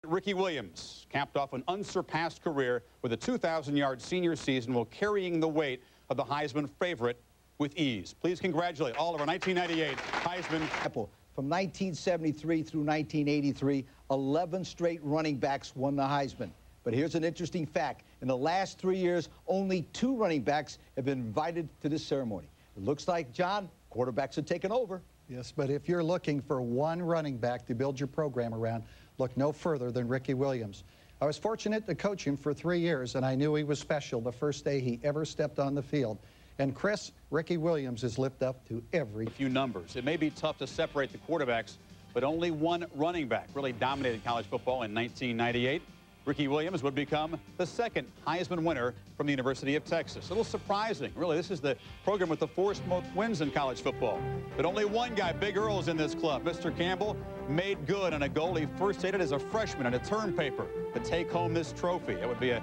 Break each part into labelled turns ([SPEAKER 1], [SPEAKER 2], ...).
[SPEAKER 1] Ricky Williams capped off an unsurpassed career with a 2,000-yard senior season while carrying the weight of the Heisman favorite with ease. Please congratulate all of our 1998 Heisman.
[SPEAKER 2] From 1973 through 1983, 11 straight running backs won the Heisman. But here's an interesting fact. In the last 3 years, only 2 running backs have been invited to this ceremony. It looks like, John, quarterbacks have taken over.
[SPEAKER 3] Yes, but if you're looking for one running back to build your program around, look no further than Ricky Williams. I was fortunate to coach him for 3 years, and I knew he was special the first day he ever stepped on the field. And Chris, Ricky Williams has lived up to every
[SPEAKER 1] few numbers. It may be tough to separate the quarterbacks, but only one running back really dominated college football in 1998. Ricky Williams would become the second Heisman winner from the University of Texas. A little surprising. Really, this is the program with the 4th most wins in college football. But only one guy, Big Earl's in this club. Mr. Campbell made good on a goal he first stated as a freshman on a term paper to take home this trophy. It would be a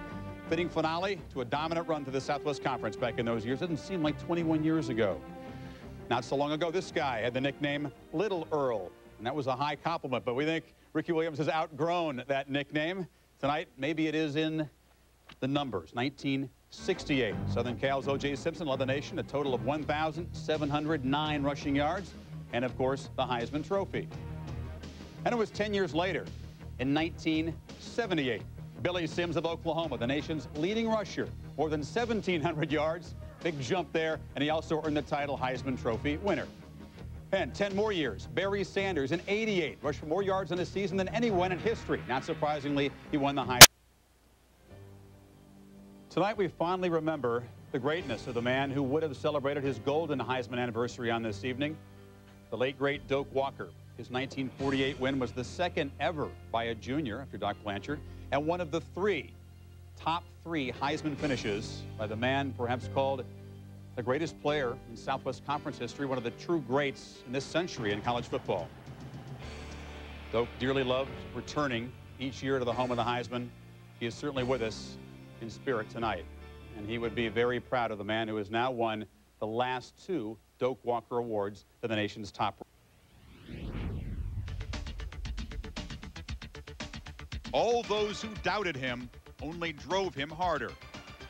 [SPEAKER 1] fitting finale to a dominant run to the Southwest Conference back in those years. It didn't seem like 21 years ago. Not so long ago, this guy had the nickname Little Earl, and that was a high compliment, but we think Ricky Williams has outgrown that nickname. Tonight, maybe it is in the numbers. 1968. Southern Cal's O.J. Simpson led the nation a total of 1,709 rushing yards, and of course, the Heisman Trophy. And it was 10 years later, in 1978, Billy Sims of Oklahoma, the nation's leading rusher, more than 1,700 yards. Big jump there, and he also earned the title Heisman Trophy winner. And 10 more years, Barry Sanders in 88 rushed for more yards in a season than anyone in history. Not surprisingly, he won the Heisman. Tonight, we fondly remember the greatness of the man who would have celebrated his golden Heisman anniversary on this evening, the late, great Doak Walker. His 1948 win was the second ever by a junior after Doc Blanchard, and one of the top three Heisman finishes by the man perhaps called the greatest player in Southwest Conference history, one of the true greats in this century in college football. Doak dearly loved returning each year to the home of the Heisman. He is certainly with us in spirit tonight, and he would be very proud of the man who has now won the last 2 Doak Walker Awards to the nation's top.
[SPEAKER 4] All those who doubted him only drove him harder.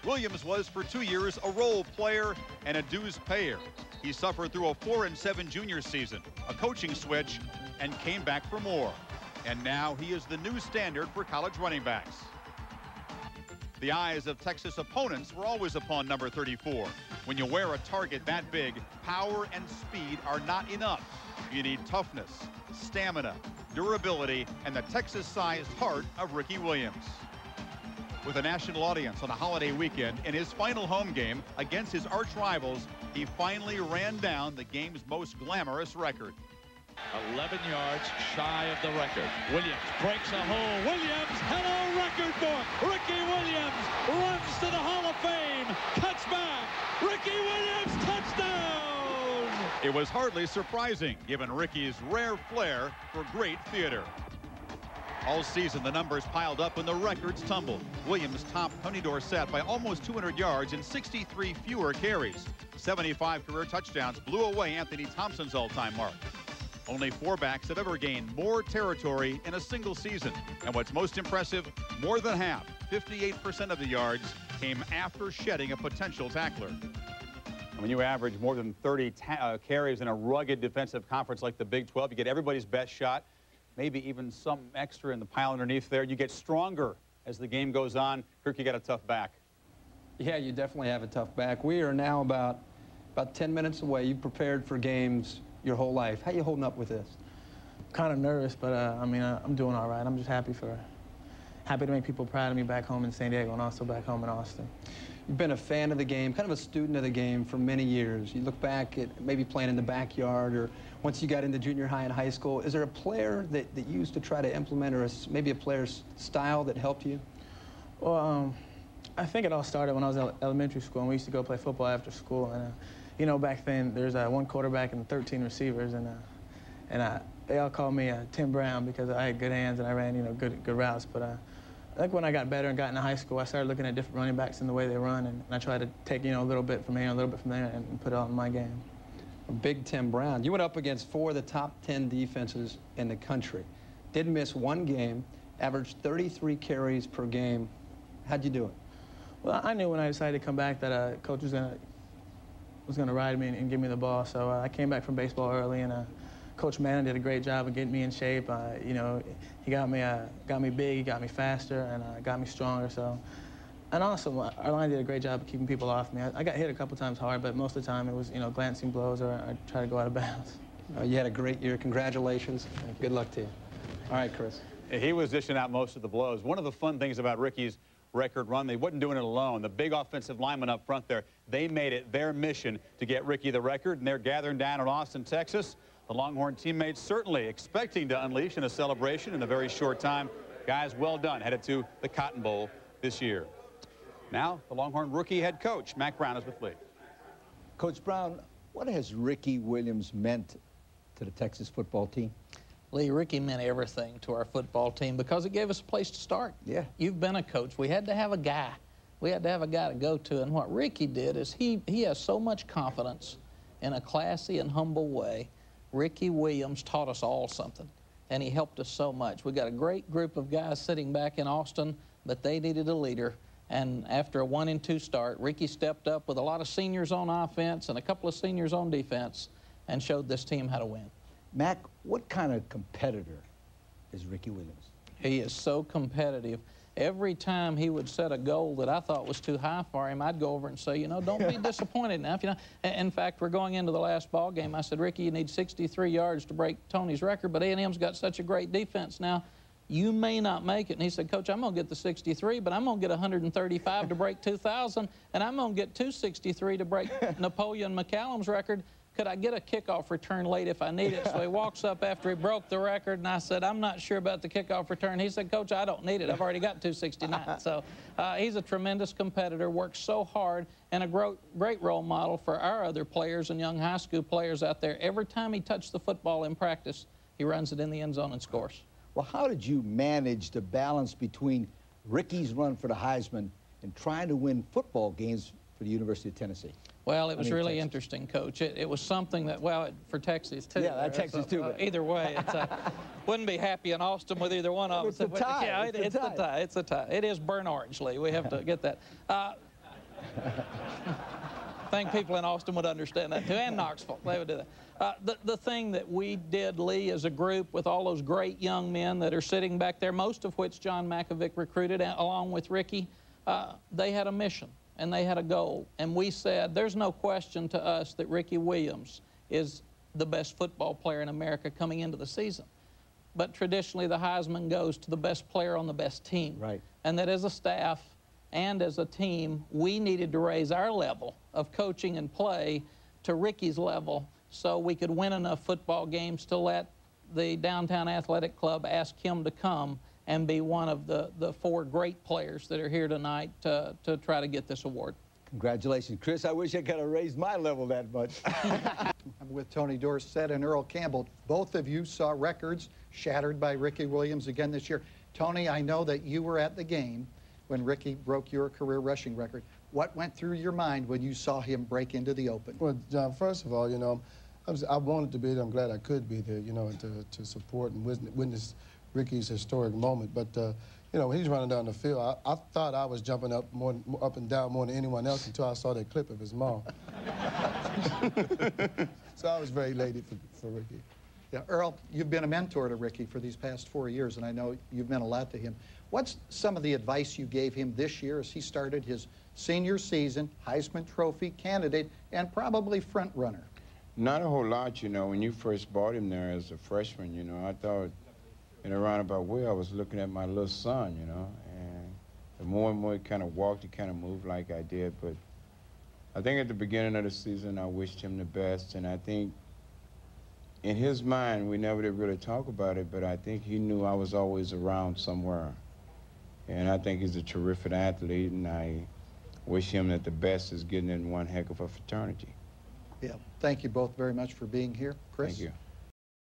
[SPEAKER 4] Williams was for 2 years a role player and a dues payer. He suffered through a 4-7 junior season, a coaching switch, and came back for more. And now he is the new standard for college running backs. The eyes of Texas opponents were always upon number 34. When you wear a target that big, power and speed are not enough. You need toughness, stamina, durability, and the Texas-sized heart of Ricky Williams. With a national audience on a holiday weekend, in his final home game against his arch rivals, he finally ran down the game's most glamorous record.
[SPEAKER 5] 11 yards shy of the record. Williams breaks a hole. Williams, hello record book. Ricky Williams runs to the Hall of Fame, cuts back. Ricky Williams, touchdown!
[SPEAKER 4] It was hardly surprising, given Ricky's rare flair for great theater. All season, the numbers piled up and the records tumbled. Williams topped Tony Dorsett by almost 200 yards and 63 fewer carries. 75 career touchdowns blew away Anthony Thompson's all-time mark. Only 4 backs have ever gained more territory in a single season. And what's most impressive, more than half, 58% of the yards, came after shedding a potential tackler.
[SPEAKER 1] When you average more than 30 carries in a rugged defensive conference like the Big 12, you get everybody's best shot, maybe even some extra in the pile underneath there. You get stronger as the game goes on. Kirk, you got a tough back.
[SPEAKER 6] Yeah, you definitely have a tough back. We are now about 10 minutes away. You've prepared for games your whole life. How you holding up with this?
[SPEAKER 7] Kind of nervous, but I mean, I'm doing all right. I'm just happy to make people proud of me back home in San Diego and also back home in Austin.
[SPEAKER 6] You've been a fan of the game, kind of a student of the game for many years. You look back at maybe playing in the backyard or once you got into junior high and high school. Is there a player that you used to try to implement or maybe a player's style that helped you?
[SPEAKER 7] Well, I think it all started when I was in elementary school and we used to go play football after school. And, you know, back then there's 1 quarterback and 13 receivers and they all called me Tim Brown because I had good hands and I ran, you know, good routes. But I think when I got better and got into high school, I started looking at different running backs and the way they run, and I tried to take, you know, a little bit from here, a little bit from there, and put it all in my game.
[SPEAKER 6] Big Tim Brown. You went up against 4 of the top 10 defenses in the country. Didn't miss 1 game, averaged 33 carries per game. How'd you do it?
[SPEAKER 7] Well, I knew when I decided to come back that coach was gonna ride me and give me the ball. So I came back from baseball early, and Coach Mann did a great job of getting me in shape. You know, he got me big, he got me faster, and got me stronger. So, and also our line did a great job of keeping people off me. I got hit a couple times hard, but most of the time it was, you know, glancing blows or I try to go out of bounds.
[SPEAKER 6] You had a great year. Congratulations. Good luck to you. All right, Chris.
[SPEAKER 1] He was dishing out most of the blows. One of the fun things about Ricky's record run, they wasn't doing it alone. The big offensive linemen up front there, they made it their mission to get Ricky the record, and they're gathering down in Austin, Texas. The Longhorn teammates certainly expecting to unleash in a celebration in a very short time. Guys, well done. Headed to the Cotton Bowl this year. Now, the Longhorn rookie head coach, Mack Brown, is with Lee.
[SPEAKER 2] Coach Brown, what has Ricky Williams meant to the Texas football team?
[SPEAKER 8] Lee, Ricky meant everything to our football team because it gave us a place to start. Yeah. You've been a coach. We had to have a guy. We had to have a guy to go to. And what Ricky did is he has so much confidence in a classy and humble way. Ricky Williams taught us all something, and he helped us so much. We got a great group of guys sitting back in Austin, but they needed a leader. And after a 1-2 start, Ricky stepped up with a lot of seniors on offense and a couple of seniors on defense and showed this team how to win.
[SPEAKER 2] Mack, what kind of competitor is Ricky Williams?
[SPEAKER 8] He is so competitive. Every time he would set a goal that I thought was too high for him, I'd go over and say, you know, don't be disappointed now. You know, in fact, we're going into the last ball game. I said, Ricky, you need 63 yards to break Tony's record, but A&M's got such a great defense now. You may not make it. And he said, Coach, I'm going to get the 63, but I'm going to get 135 to break 2,000, and I'm going to get 263 to break Napoleon McCallum's record. Could I get a kickoff return late if I need it? So he walks up after he broke the record, and I said, I'm not sure about the kickoff return. He said, Coach, I don't need it. I've already got 269. So he's a tremendous competitor, works so hard, and a great role model for our other players and young high school players out there. Every time he touched the football in practice, he runs it in the end zone and scores.
[SPEAKER 2] Well, how did you manage the balance between Ricky's run for the Heisman and trying to win football games for the University of Tennessee?
[SPEAKER 8] Well, it was really interesting, Coach. It was something that, well, for Texas, too.
[SPEAKER 2] Yeah, Texas, too.
[SPEAKER 8] Either way, wouldn't be happy in Austin with either one of us.
[SPEAKER 2] It's a tie.
[SPEAKER 8] Yeah, it's a tie. It's a tie. It is burnt orange, Lee. We have to get that. I think people in Austin would understand that, too, and Knoxville. They would do that. The thing that we did, Lee, as a group with all those great young men that are sitting back there, most of which John Mackovic recruited along with Ricky, they had a mission. And they had a goal. And we said, there's no question to us that Ricky Williams is the best football player in America coming into the season. But traditionally, the Heisman goes to the best player on the best team. Right. And that as a staff and as a team, we needed to raise our level of coaching and play to Ricky's level so we could win enough football games to let the Downtown Athletic Club ask him to come and be one of the 4 great players that are here tonight to try to get this award.
[SPEAKER 2] Congratulations. Chris, I wish I could have raised my level that much.
[SPEAKER 3] I'm with Tony Dorsett and Earl Campbell. Both of you saw records shattered by Ricky Williams again this year. Tony, I know that you were at the game when Ricky broke your career rushing record. What went through your mind when you saw him break into the open?
[SPEAKER 9] Well, John, first of all, you know, I wanted to be there. I'm glad I could be there, you know, to support and witness Ricky's historic moment. But, you know, when he's running down the field, I thought I was jumping up and down more than anyone else until I saw that clip of his mom. So I was very elated for Ricky.
[SPEAKER 3] Yeah, Earl, you've been a mentor to Ricky for these past 4 years, and I know you've meant a lot to him. What's some of the advice you gave him this year as he started his senior season, Heisman Trophy candidate, and probably front runner?
[SPEAKER 10] Not a whole lot, you know. When you first bought him there as a freshman, you know, I thought in a roundabout way I was looking at my little son, you know, and the more and more he kind of walked, he kind of moved like I did. But I think at the beginning of the season I wished him the best, and I think in his mind, we never did really talk about it, but I think he knew I was always around somewhere. And I think he's a terrific athlete, and I wish him that the best is getting in one heck of a fraternity.
[SPEAKER 3] Yeah, thank you both very much for being here. Chris?
[SPEAKER 10] Thank you.